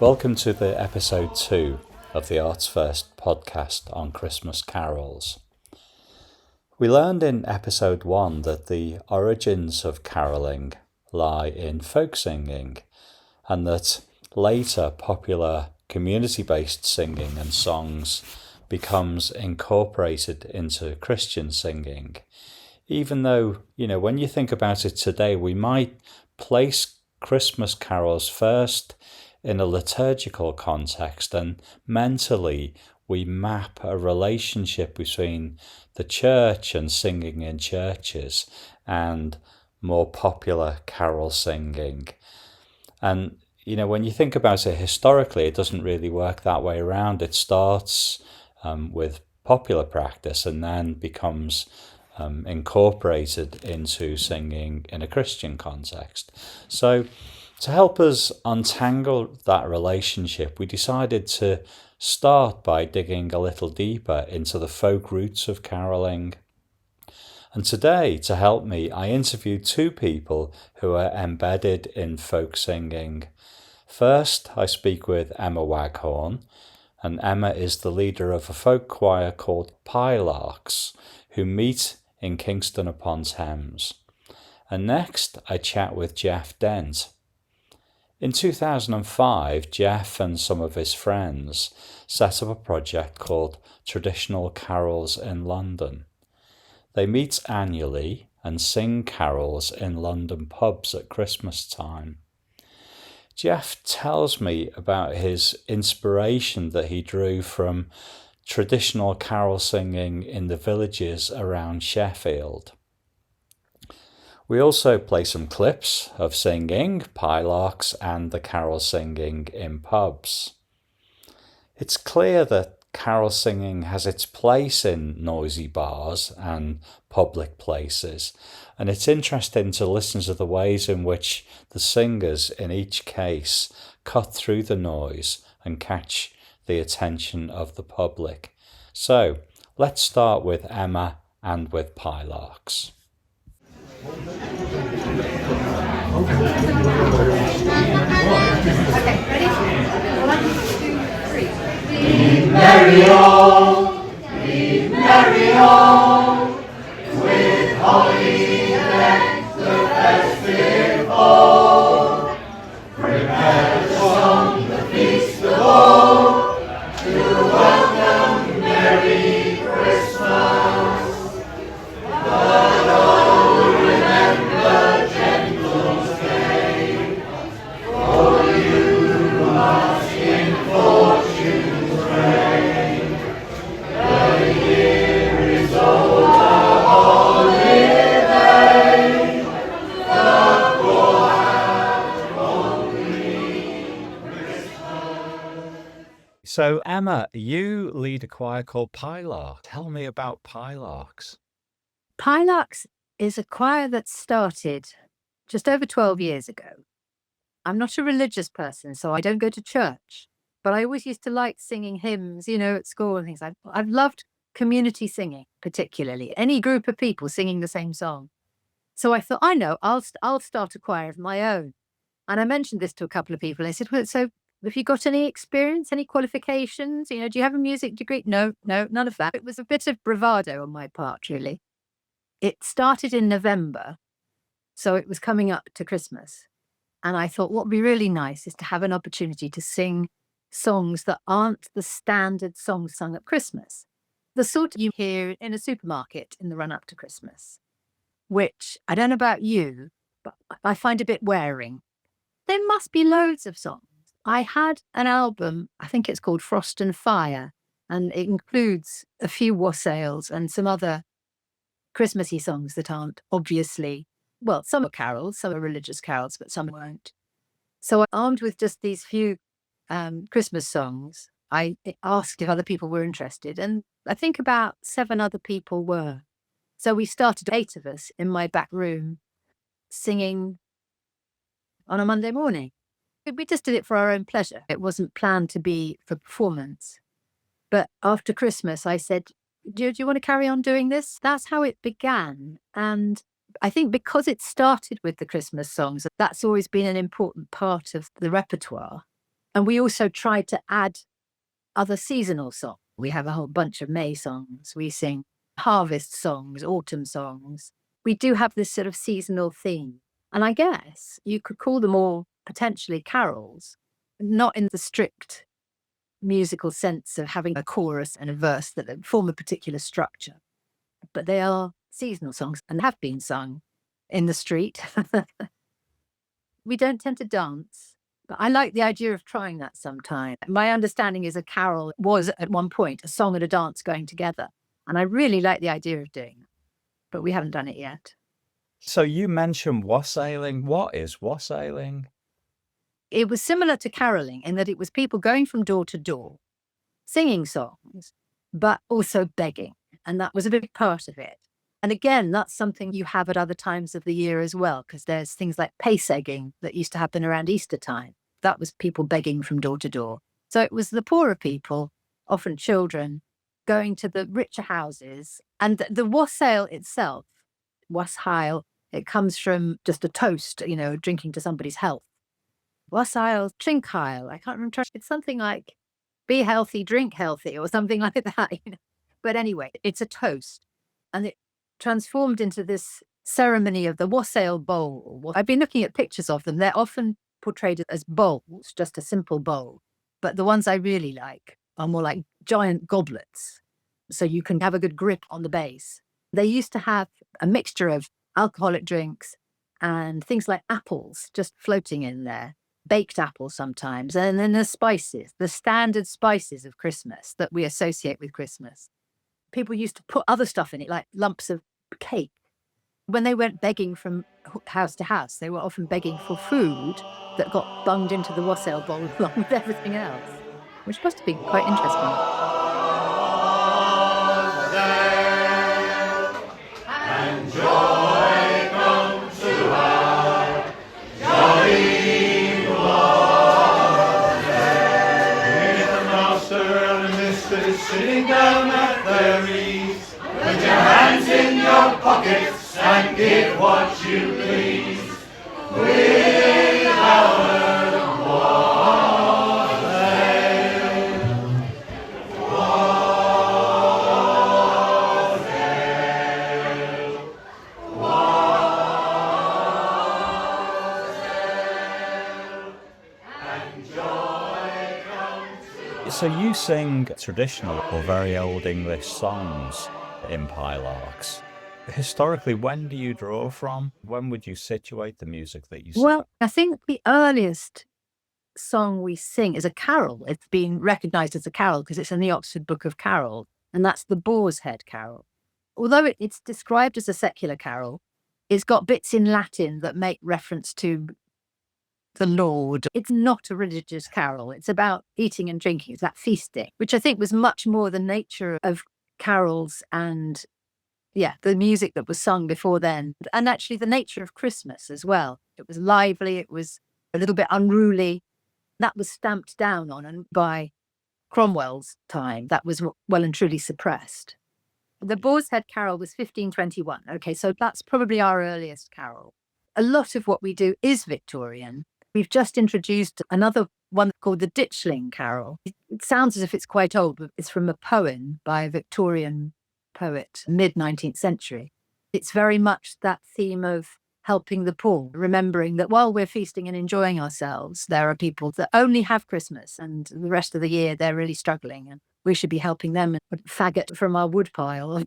Welcome to the episode 2 of the Arts First podcast on Christmas carols. We learned in episode 1 that the origins of carolling lie in folk singing, and that later popular community-based singing and songs becomes incorporated into Christian singing. Even though, when you think about it today, we might place Christmas carols first in a liturgical context, and mentally we map a relationship between the church and singing in churches and more popular carol singing. And when you think about it historically, it doesn't really work that way around. It starts with popular practice and then becomes incorporated into singing in a Christian context. So to help us untangle that relationship, we decided to start by digging a little deeper into the folk roots of carolling. And today, to help me, I interviewed 2 people who are embedded in folk singing. First, I speak with Emma Waghorn, and Emma is the leader of a folk choir called Pielarks, who meet in Kingston-upon-Thames. And next, I chat with Jeff Dent. In 2005, Jeff and some of his friends set up a project called Traditional Carols in London. They meet annually and sing carols in London pubs at Christmas time. Jeff tells me about his inspiration that he drew from traditional carol singing in the villages around Sheffield. We also play some clips of singing, Pielarks, and the carol singing in pubs. It's clear that carol singing has its place in noisy bars and public places, and it's interesting to listen to the ways in which the singers in each case cut through the noise and catch the attention of the public. So let's start with Emma and with Pielarks. Okay, ready? 1, 2, 3. Be merry all, be merry all, with holly deck the festive hall. Prepare the song, the feast of all, to welcome Merry Christmas. But oh, remember gentle stay, for you must in fortune's reign. The year is over, holiday, the poor have only Christmas. So Emma, you lead a choir called Pielarks. Tell me about Pielarks. Pielarks is a choir that started just over 12 years ago. I'm not a religious person, so I don't go to church, but I always used to like singing hymns, at school and things. I've loved community singing, particularly any group of people singing the same song. So I thought, I know, I'll start a choir of my own. And I mentioned this to a couple of people. They said, well, so have you got any experience, any qualifications? Do you have a music degree? No, none of that. It was a bit of bravado on my part, really. It started in November, so it was coming up to Christmas. And I thought what would be really nice is to have an opportunity to sing songs that aren't the standard songs sung at Christmas. The sort you hear in a supermarket in the run up to Christmas, which I don't know about you, but I find a bit wearing. There must be loads of songs. I had an album, I think it's called Frost and Fire, and it includes a few wassails and some other Christmassy songs that aren't obviously, well, some are carols, some are religious carols, but some weren't. So armed with just these few Christmas songs, I asked if other people were interested, and I think about 7 other people were. So we started 8 of us in my back room singing on a Monday morning. We just did it for our own pleasure. It wasn't planned to be for performance. But after Christmas, I said, do you want to carry on doing this? That's how it began. And I think because it started with the Christmas songs, that's always been an important part of the repertoire. And we also tried to add other seasonal songs. We have a whole bunch of May songs. We sing harvest songs, autumn songs. We do have this sort of seasonal theme. And I guess you could call them all potentially carols, not in the strict musical sense of having a chorus and a verse that form a particular structure, but they are seasonal songs and have been sung in the street. We don't tend to dance, but I like the idea of trying that sometime. My understanding is a carol was at one point a song and a dance going together, and I really like the idea of doing that, but we haven't done it yet. So you mentioned wassailing. What is wassailing? It was similar to caroling in that it was people going from door to door, singing songs, but also begging. And that was a big part of it. And again, that's something you have at other times of the year as well, because there's things like pace egging that used to happen around Easter time. That was people begging from door to door. So it was the poorer people, often children, going to the richer houses. And the wassail itself, wassail, it comes from just a toast, drinking to somebody's health. Wassail, trinkheil, I can't remember. It's something like be healthy, drink healthy, or something like that. But anyway, it's a toast. And it transformed into this ceremony of the wassail bowl. I've been looking at pictures of them. They're often portrayed as bowls, just a simple bowl. But the ones I really like are more like giant goblets. So you can have a good grip on the base. They used to have a mixture of alcoholic drinks and things like apples just floating in there, baked apples sometimes, and then the spices, the standard spices of Christmas that we associate with Christmas. People used to put other stuff in it, like lumps of cake. When they went begging from house to house, they were often begging for food that got bunged into the wassail bowl along with everything else, which must have been quite interesting. And joy come to our jolly with the master and the mistress sitting down at their ease. Put your hands in your pockets and give what you please. With our So you sing traditional or very old English songs in Pielarks. Historically, when do you draw from? When would you situate the music that you sing? Well, I think the earliest song we sing is a carol. It's been recognised as a carol because it's in the Oxford Book of Carols, and that's the Boar's Head Carol. Although it's described as a secular carol, it's got bits in Latin that make reference to the Lord. It's not a religious carol. It's about eating and drinking. It's that feasting, which I think was much more the nature of carols and, the music that was sung before then. And actually the nature of Christmas as well. It was lively. It was a little bit unruly. That was stamped down on, and by Cromwell's time, that was well and truly suppressed. The Boar's Head Carol was 1521. Okay, so that's probably our earliest carol. A lot of what we do is Victorian. We've just introduced another one called the Ditchling Carol. It sounds as if it's quite old, but it's from a poem by a Victorian poet, mid-19th century. It's very much that theme of helping the poor, remembering that while we're feasting and enjoying ourselves, there are people that only have Christmas and the rest of the year they're really struggling, and we should be helping them and faggot from our woodpile.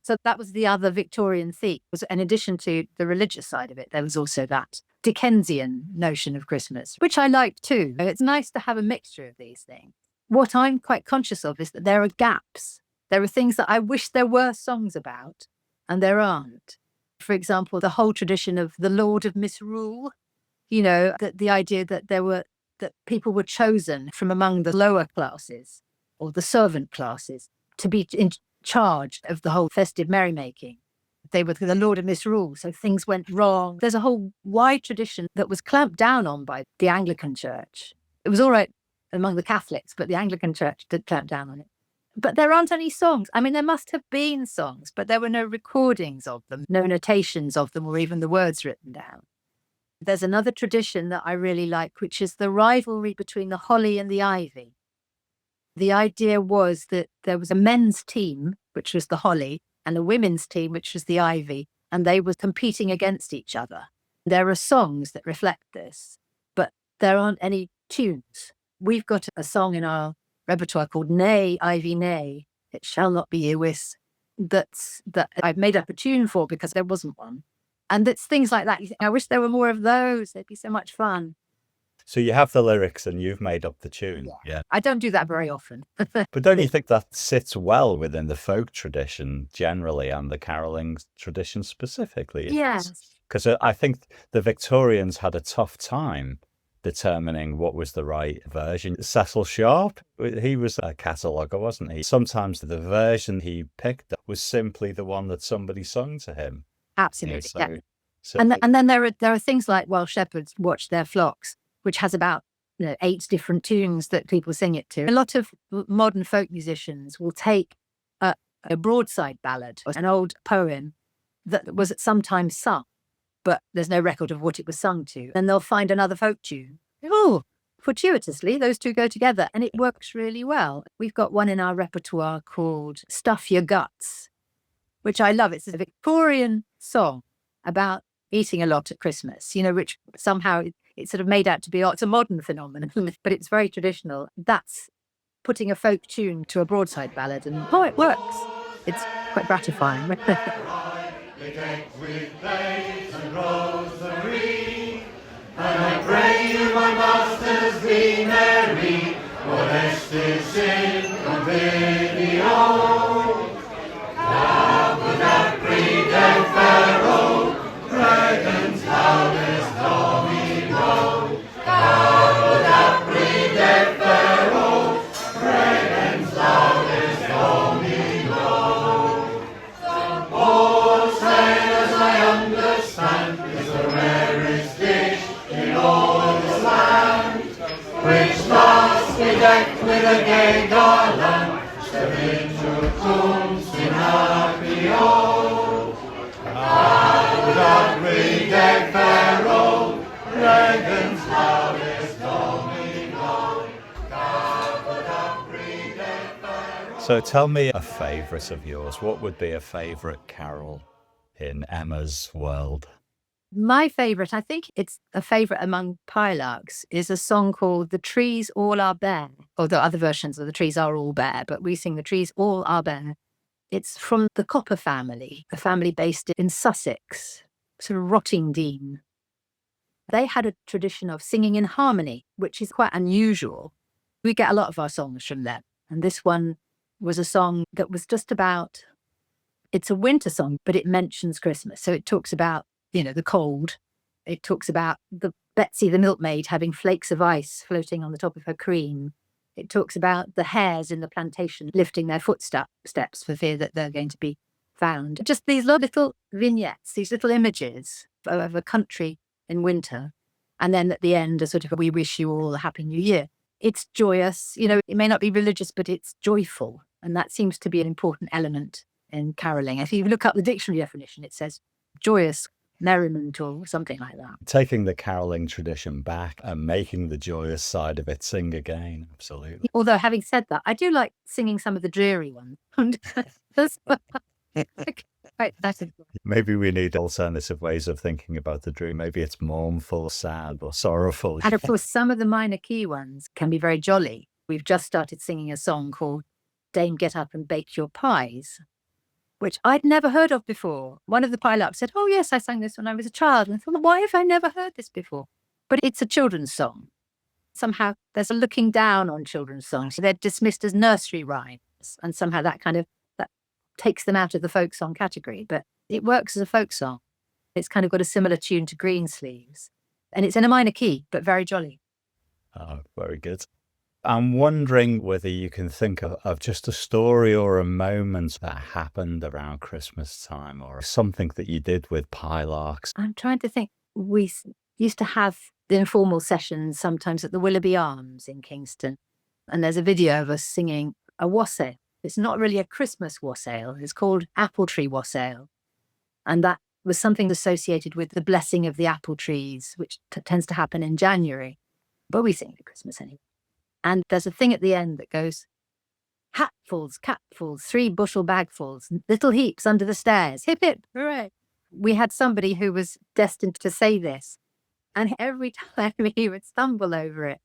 So that was the other Victorian theme. In addition to the religious side of it, there was also that Dickensian notion of Christmas, which I like too. It's nice to have a mixture of these things. What I'm quite conscious of is that there are gaps. There are things that I wish there were songs about, and there aren't. For example, the whole tradition of the Lord of Misrule, that the idea that that people were chosen from among the lower classes or the servant classes to be in charge of the whole festive merrymaking. They were the Lord of Misrule, so things went wrong. There's a whole wide tradition that was clamped down on by the Anglican Church. It was all right among the Catholics, but the Anglican Church did clamp down on it. But there aren't any songs. I mean, there must have been songs, but there were no recordings of them, no notations of them, or even the words written down. There's another tradition that I really like, which is the rivalry between the holly and the ivy. The idea was that there was a men's team, which was the holly, and a women's team, which was the ivy, and they were competing against each other. There are songs that reflect this, but there aren't any tunes. We've got a song in our repertoire called Nay, Ivy, Nay, It Shall Not Be Ewis, that I've made up a tune for because there wasn't one. And it's things like that. You think, I wish there were more of those. They'd be so much fun. So you have the lyrics and you've made up the tune. Yeah. I don't do that very often. But don't you think that sits well within the folk tradition generally and the caroling tradition specifically? Yes. Because I think the Victorians had a tough time determining what was the right version. Cecil Sharp, he was a cataloguer, wasn't he? Sometimes the version he picked up was simply the one that somebody sung to him. Absolutely, Yeah, yeah. so And then there are things like Welsh Shepherds Watch Their Flocks, which has about 8 different tunes that people sing it to. A lot of modern folk musicians will take a broadside ballad, or an old poem that was sometimes sung, but there's no record of what it was sung to. And they'll find another folk tune. Oh, fortuitously, those two go together, and it works really well. We've got one in our repertoire called Stuff Your Guts, which I love. It's a Victorian song about eating a lot at Christmas, which somehow it's sort of made out to be, it's a modern phenomenon, but it's very traditional. That's putting a folk tune to a broadside ballad, and it works. It's quite gratifying. With days and rosemary, and I pray you, my masters, be merry, for Estes in convivio. Caveat pride ferro, regens laudes Domino. Caveat pride ferro, regens laudes Domino. All said as I understand is the rarest dish in all this land, which must be decked with a gay garland. Cum sinapio, Caveat pride ferro, regens laudes Domino. Caveat pride ferro. So tell me a favourite of yours. What would be a favourite carol in Emma's world? My favourite, I think it's a favourite among Pielarks, is a song called The Trees All Are Bare. Although other versions of The Trees Are All Bare, but we sing The Trees All Are Bare. It's from the Copper family, a family based in Sussex, sort of Rottingdean. They had a tradition of singing in harmony, which is quite unusual. We get a lot of our songs from them. And this one was a song that was just about, it's a winter song, but it mentions Christmas. So it talks about, the cold. It talks about Betsy the milkmaid having flakes of ice floating on the top of her cream. It talks about the hares in the plantation lifting their footsteps for fear that they're going to be found. Just these little vignettes, these little images of a country in winter. And then at the end, a sort of, we wish you all a happy new year. It's joyous. It may not be religious, but it's joyful. And that seems to be an important element in caroling. If you look up the dictionary definition, it says joyous, merriment, or something like that. Taking the caroling tradition back and making the joyous side of it sing again. Absolutely. Although, having said that, I do like singing some of the dreary ones. Right, that's it. Maybe we need alternative ways of thinking about the dream. Maybe it's mournful, sad, or sorrowful. And of course, some of the minor key ones can be very jolly. We've just started singing a song called Dame Get Up and Bake Your Pies, which I'd never heard of before. One of the Pielarks said, oh yes, I sang this when I was a child. And I thought, why have I never heard this before? But it's a children's song. Somehow there's a looking down on children's songs. They're dismissed as nursery rhymes. And somehow that takes them out of the folk song category. But it works as a folk song. It's kind of got a similar tune to Greensleeves. And it's in a minor key, but very jolly. Oh, very good. I'm wondering whether you can think of just a story or a moment that happened around Christmas time, or something that you did with Pielarks. I'm trying to think. We used to have the informal sessions sometimes at the Willoughby Arms in Kingston. And there's a video of us singing a wassail. It's not really a Christmas wassail. It's called Apple Tree Wassail. And that was something associated with the blessing of the apple trees, which tends to happen in January. But we sing it at Christmas anyway. And there's a thing at the end that goes, hatfuls, capfuls, 3 bushel bagfuls, little heaps under the stairs, hip hip, hooray. We had somebody who was destined to say this, and every time he would stumble over it.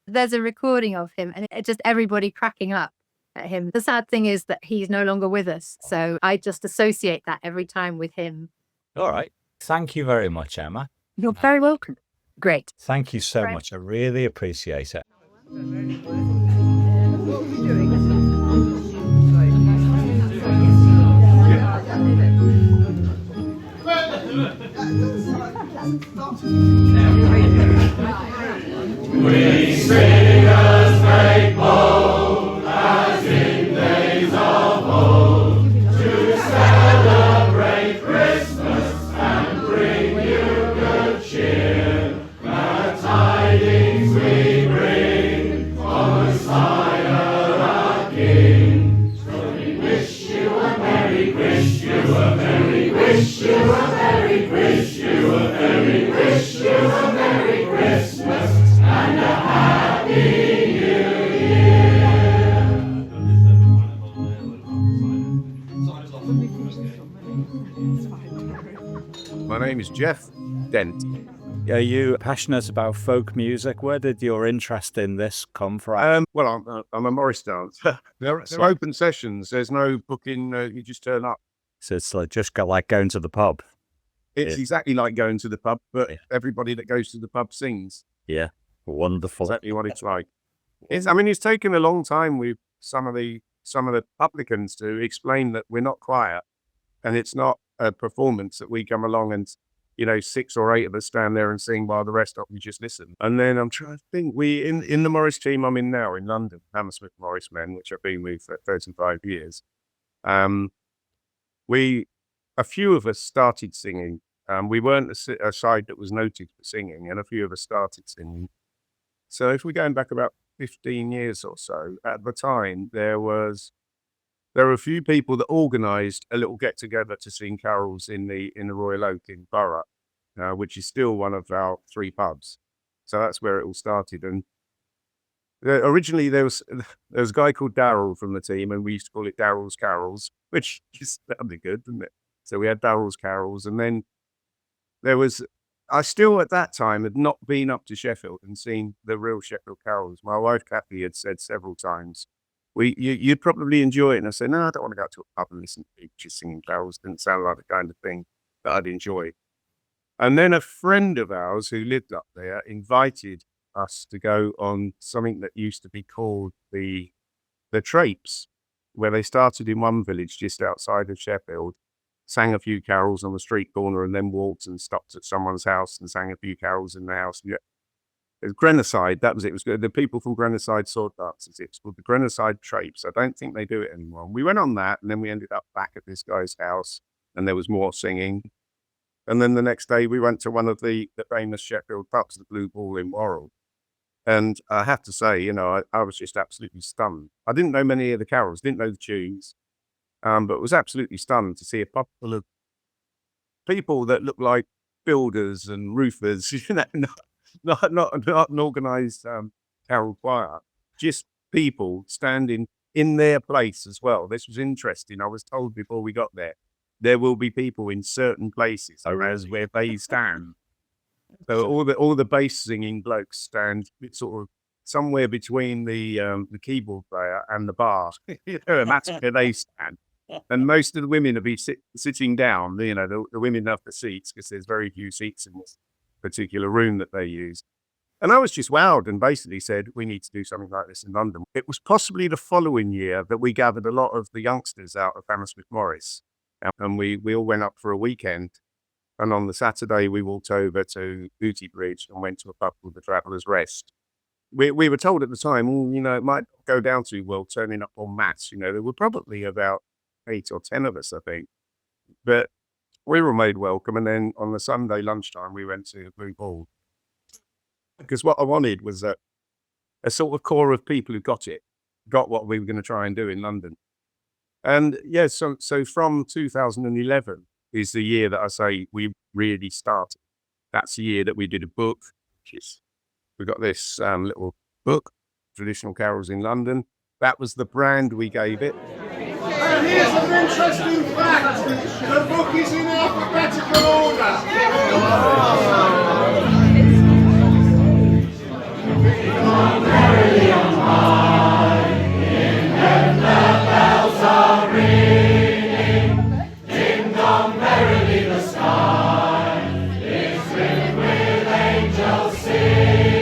There's a recording of him, and it's just everybody cracking up at him. The sad thing is that he's no longer with us, so I just associate that every time with him. All right. Thank you very much, Emma. You're very welcome. Great. Thank you so much. I really appreciate it. We singers make bold, as in days of old, to celebrate Christmas and bring you good cheer. The tidings we bring on Messiah our King. So we wish you a merry, wish you a merry, wish you a merry, wish you a merry, wish you a merry Christmas and a happy New Year. My name is Jeff Dent. Are you passionate about folk music? Where did your interest in this come from? Well, I'm a Morris dancer. They're open sessions. There's no booking. You just turn up. So it's just like going to the pub. It's exactly like going to the pub, but everybody that goes to the pub sings. Yeah, wonderful. Exactly what it's like. It's taken a long time with some of the publicans to explain that we're not choir, and it's not a performance that we come along and 6 or 8 of us stand there and sing while the rest of you just listen. And then I'm trying to think. We in the Morris team I'm in now in London, Hammersmith Morris Men, which I've been with for 35 years. A few of us started singing. We weren't a side that was noted for singing, and a few of us started singing. So if we're going back about 15 years or so, at the time there were a few people that organised a little get together to sing carols in the Royal Oak in Borough, which is still one of our 3 pubs. So that's where it all started. And originally there was a guy called Darryl from the team, and we used to call it Darryl's Carols, which is sounded good, didn't it? So we had Darryl's Carols, and then I still at that time had not been up to Sheffield and seen the real Sheffield carols. My wife Kathy had said several times, you'd probably enjoy it. And I said, no, I don't want to go to a pub and listen to people just singing carols. Didn't sound like the kind of thing that I'd enjoy. And then a friend of ours who lived up there invited us to go on something that used to be called the Trapes, where they started in one village just outside of Sheffield, sang a few carols on the street corner, and then walked and stopped at someone's house and sang a few carols in the house. It was Grenoside, that was it. It was good. The people from Grenoside sword dancers. It's called the Grenoside Trapes. I don't think they do it anymore. We went on that, and then we ended up back at this guy's house, and there was more singing. And then the next day we went to one of the famous Sheffield pubs, the Blue Ball in Worrell. And I have to say, I was just absolutely stunned. I didn't know many of the carols, didn't know the tunes. But was absolutely stunned to see a pub full of people that looked like builders and roofers, not an organised carol choir, just people standing in their place as well. This was interesting. I was told before we got there will be people in certain places as where they stand. So all the bass singing blokes stand sort of somewhere between the keyboard player and the bar, and that's where they stand. And most of the women will be sitting down, the women have the seats because there's very few seats in this particular room that they use. And I was just wowed and basically said, we need to do something like this in London. It was possibly the following year that we gathered a lot of the youngsters out of Hammersmith Morris. And we all went up for a weekend. And on the Saturday, we walked over to Booty Bridge and went to a pub called the Traveller's Rest. We were told at the time, it might go down to, turning up en masse. There were probably about 8 or 10 of us, I think. But we were made welcome. And then on the Sunday lunchtime, we went to Blue Ball. Because what I wanted was a sort of core of people who got what we were going to try and do in London. And so from 2011, is the year that I say we really started. That's the year that we did a book. We got this little book, Traditional Carols in London. That was the brand we gave it. And here's an interesting fact. The book is in alphabetical order. Merrily on high, in heaven the bells are ringing. Ding dong merrily the sky is filled with angels singing.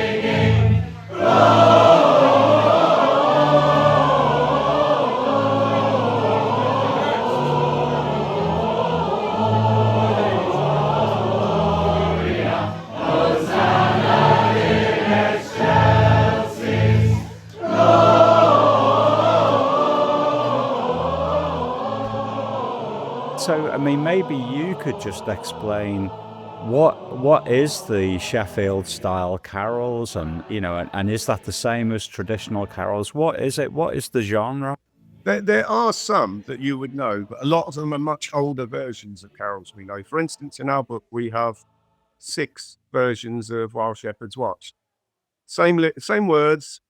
So, I mean, maybe you could just explain what is the Sheffield style carols, and and is that the same as traditional carols? What is it? What is the genre? There are some that you would know, but a lot of them are much older versions of carols we know. For instance, in our book, we have 6 versions of While Shepherds Watch. Same words.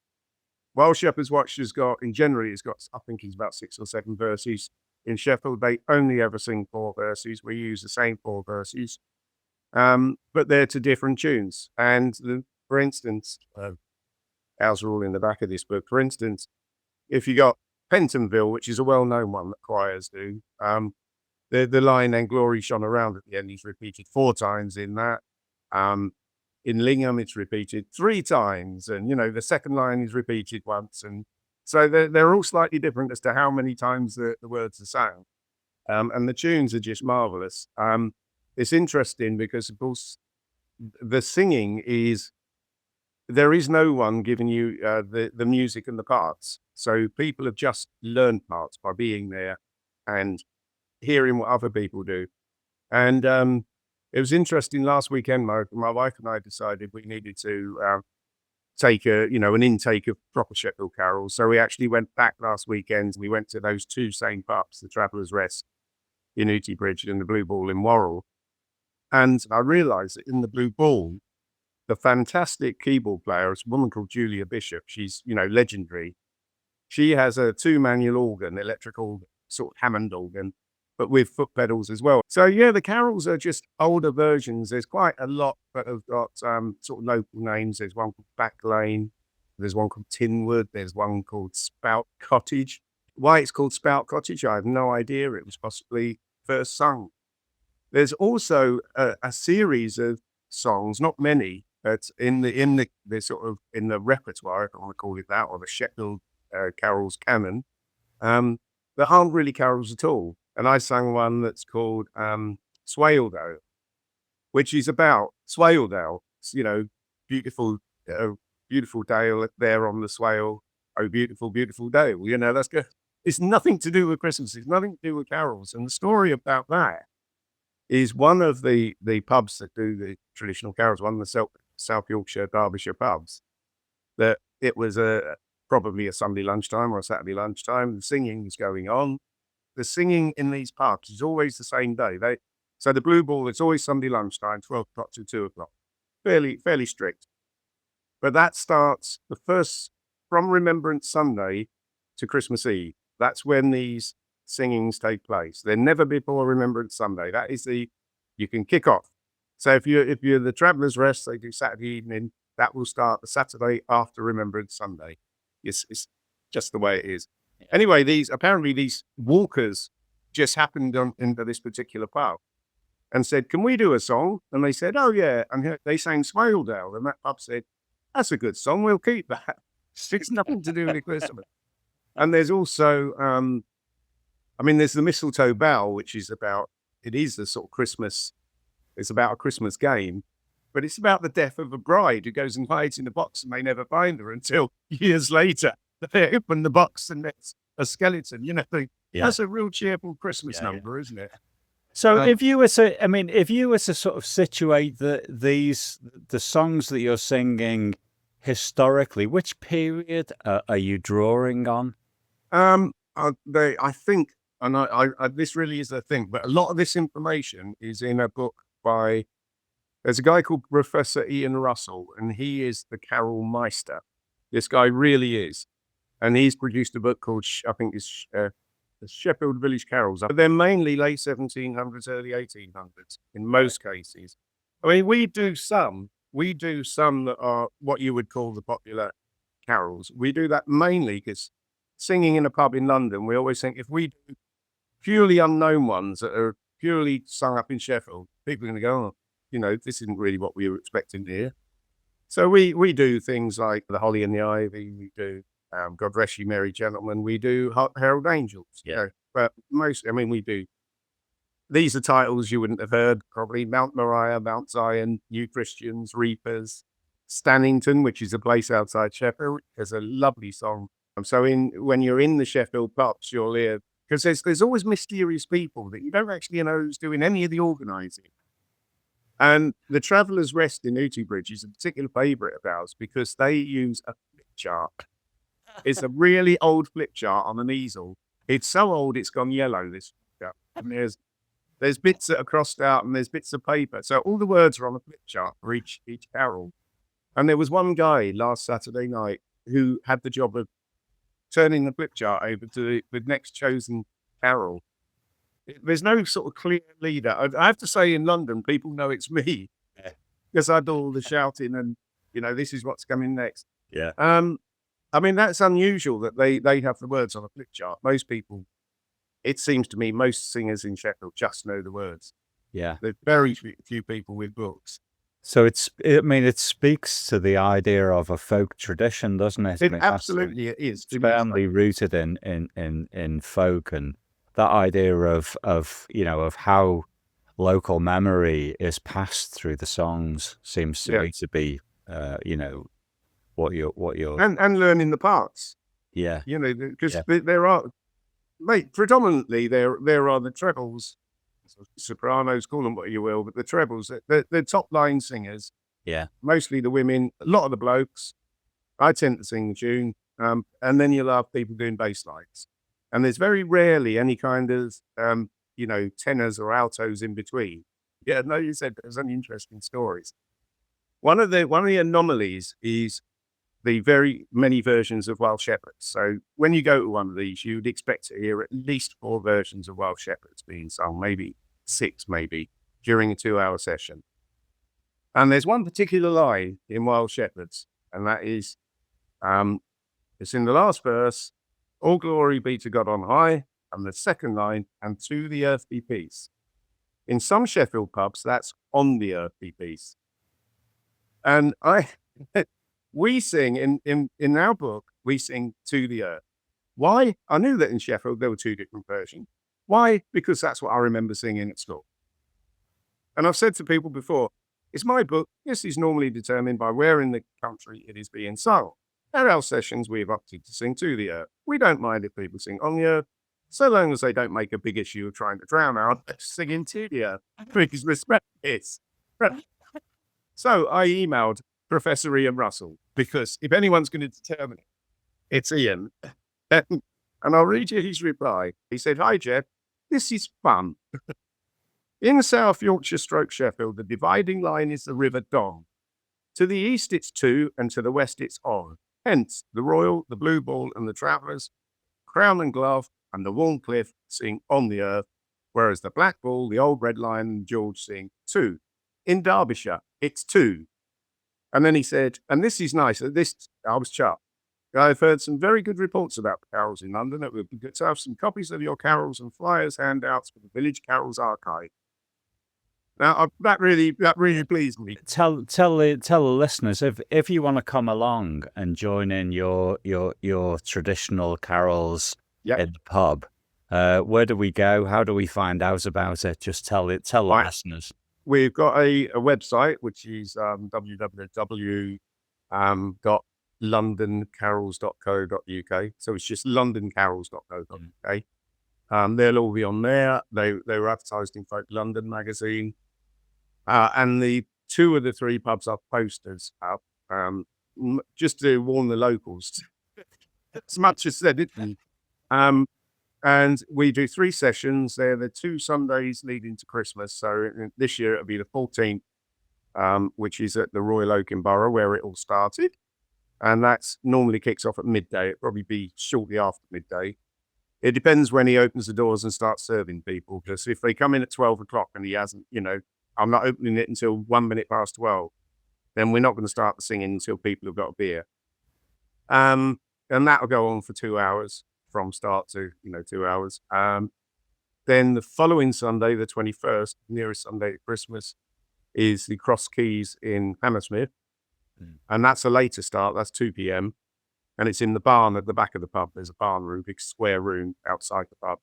While Shepherds Watch has got, in January, it's got, I think it's about 6 or 7 verses. In Sheffield, they only ever sing 4 verses. We use the same 4 verses, but they're to different tunes. And for instance, ours are all in the back of this book. For instance, if you got Pentonville, which is a well-known one that choirs do, the line "And glory shone around" at the end is repeated 4 times in that. In Lingham, it's repeated 3 times, and the second line is repeated once, and so they're all slightly different as to how many times the words are sung, and the tunes are just marvelous. It's interesting because, of course, the singing is, there is no one giving you the music and the parts. So people have just learned parts by being there and hearing what other people do. And it was interesting last weekend. My wife and I decided we needed to take an intake of proper Sheffield carols. So we actually went back last weekend. We went to those 2 same pubs, the Traveller's Rest in Ooty Bridge and the Blue Ball in Worrell. And I realised that in the Blue Ball, the fantastic keyboard player is a woman called Julia Bishop. She's, legendary. She has a 2-manual organ, electrical sort of Hammond organ, but with foot pedals as well. So yeah, the carols are just older versions. There's quite a lot that have got sort of local names. There's one called Back Lane. There's one called Tinwood. There's one called Spout Cottage. Why it's called Spout Cottage, I have no idea. It was possibly first sung. There's also a series of songs, not many, but in the repertoire, if I want to call it that, or the Sheffield carols canon, that aren't really carols at all. And I sang one that's called Swaledale, which is about Swaledale, beautiful, beautiful dale there on the Swale. Oh, beautiful, beautiful dale. That's good. It's nothing to do with Christmas. It's nothing to do with carols. And the story about that is one of the pubs that do the traditional carols, one of the South Yorkshire, Derbyshire pubs, that it was probably a Sunday lunchtime or a Saturday lunchtime. The singing was going on. The singing in these pubs is always the same day. So the Blue Ball, it's always Sunday lunchtime, 12 o'clock to 2 o'clock. Fairly strict. But that starts from Remembrance Sunday to Christmas Eve. That's when these singings take place. They're never before Remembrance Sunday. That is you can kick off. So if you're the Traveller's Rest, they do Saturday evening. That will start the Saturday after Remembrance Sunday. It's just the way it is. Anyway, these walkers just happened into this particular pub and said, "Can we do a song?" And they said, "Oh yeah." And they sang Swaledale, and that pub said, "That's a good song. We'll keep that." It's nothing to do with Christmas. And there's also, there's the Mistletoe Bough, which is it is a sort of Christmas. It's about a Christmas game, but it's about the death of a bride who goes and hides in a box, and they never find her until years later. They open the box and there's a skeleton. That's a real cheerful Christmas number, isn't it? So if you were to sort of situate the songs that you're singing historically, which period are you drawing on? I think and I this really is a thing, but a lot of this information is in a book by, there's a guy called Professor Ian Russell, and he is the carol meister. This guy really is. And he's produced a book called, I think it's the Sheffield Village Carols. They're mainly late 1700s, early 1800s in most cases. I mean, we do some that are what you would call the popular carols. We do that mainly because singing in a pub in London, we always think if we do purely unknown ones that are purely sung up in Sheffield, people are going to go, oh, you know, this isn't really what we were expecting here. So we do things like The Holly and the Ivy, we do God Rest You Merry Gentlemen, we do Herald Angels. Yeah. You know, but most, I mean, we do. These are titles you wouldn't have heard, probably. Mount Moriah, Mount Zion, New Christians, Reapers, Stannington, which is a place outside Sheffield. There's a lovely song. So when you're in the Sheffield pubs, you'll hear, because there's always mysterious people that you don't actually know who's doing any of the organising. And the Traveller's Rest in Bridge is a particular favourite of ours because they use a flip chart. It's a really old flip chart on an easel. It's so old it's gone yellow, this flip chart. And there's bits that are crossed out and there's bits of paper. So all the words are on a flip chart for each carol. And there was one guy last Saturday night who had the job of turning the flip chart over to the next chosen carol. There's no sort of clear leader. I have to say, in London, people know it's me because I do all the shouting and, you know, this is what's coming next. Yeah. I mean, that's unusual that they have the words on a flip chart. Most people, it seems to me, most singers in Sheffield just know the words. Yeah. There's very few people with books. So it speaks to the idea of a folk tradition, doesn't it? It absolutely it is. It's firmly rooted in folk, and that idea of you know, of how local memory is passed through the songs seems to me to be you know, what you're and learning the parts. Yeah. You know, because there are, predominantly there are the trebles, sopranos, call them what you will, but the trebles, the top line singers. Yeah. Mostly the women, a lot of the blokes. I tend to sing the tune, and then you'll have people doing bass lines. And there's very rarely any kind of, you know, tenors or altos in between. Yeah, no, you said there's any interesting stories. One of the anomalies is the very many versions of Wild Shepherds. So when you go to one of these, you'd expect to hear at least 4 versions of Wild Shepherds being sung, maybe 6, maybe, during a 2-hour session. And there's one particular line in Wild Shepherds, and that is, it's in the last verse, all glory be to God on high, and the second line, and to the earth be peace. In some Sheffield pubs, that's on the earth be peace. And we sing, in our book, we sing to the earth. Why? I knew that in Sheffield there were 2 different versions. Why? Because that's what I remember singing at school. And I've said to people before, it's my book. This is normally determined by where in the country it is being sung. At our sessions, we've opted to sing to the earth. We don't mind if people sing on the earth, so long as they don't make a big issue of trying to drown out singing to the earth, because respect is. So I emailed Professor Ian Russell, because if anyone's going to determine it, it's Ian. And I'll read you his reply. He said, "Hi, Jeff. This is fun. In South Yorkshire / Sheffield, the dividing line is the River Don. To the east it's To, and to the west it's On. Hence, the Royal, the Blue Ball, and the Travellers, Crown and Glove, and the Warncliffe sing On the Earth, whereas the Black Bull, the Old Red Lion, and George sing To. In Derbyshire, it's To." And then he said, and this is nice, I was chuffed. I've heard some very good reports about the carols in London. It would be good to have some copies of your carols and flyers handouts for the Village Carols Archive. Now, that really pleased me. Tell the listeners, if you want to come along and join in your traditional carols in the pub, where do we go? How do we find out about it? Just tell the listeners. We've got a website, which is www.londoncarols.co.uk. So it's just londoncarols.co.uk. They'll all be on there. They were advertised in Folk London magazine. And the 2 of the 3 pubs have posters up, just to warn the locals, as much as they didn't. And And we do 3 sessions. They're the 2 Sundays leading to Christmas. So this year it'll be the 14th, which is at the Royal Oak in Borough, where it all started. And that's normally kicks off at midday. It'll probably be shortly after midday. It depends when he opens the doors and starts serving people. Because if they come in at 12 o'clock and he hasn't, I'm not opening it until 1 minute past 12, then we're not going to start the singing until people have got a beer. And that'll go on for 2 hours from start to, 2 hours. Then the following Sunday, the 21st, nearest Sunday to Christmas, is the Cross Keys in Hammersmith. And that's a later start. That's 2 p.m. And it's in the barn at the back of the pub. There's a barn room, big square room outside the pub.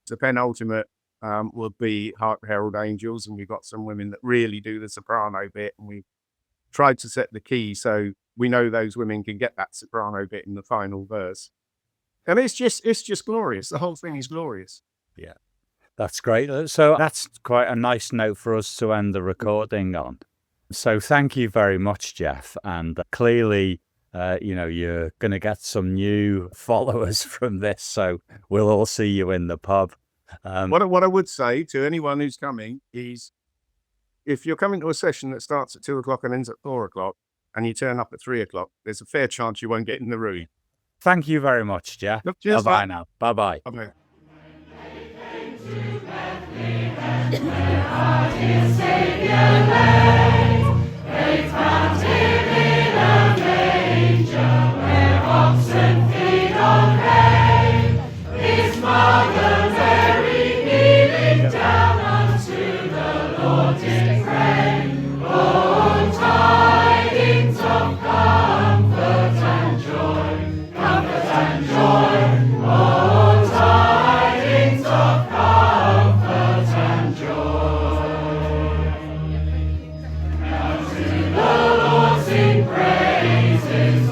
The penultimate will be Hark Herald Angels. And we've got some women that really do the soprano bit. And we tried to set the key so we know those women can get that soprano bit in the final verse. And it's just glorious. The whole thing is glorious. Yeah, that's great. So that's quite a nice note for us to end the recording on. So thank you very much, Jeff. And clearly, you're going to get some new followers from this. So we'll all see you in the pub. What I would say to anyone who's coming is, if you're coming to a session that starts at 2 o'clock and ends at 4 o'clock, and you turn up at 3 o'clock, there's a fair chance you won't get in the room. Thank you very much, Jeff. Cheers, bye now. Bye-bye. Bye-bye. Praises,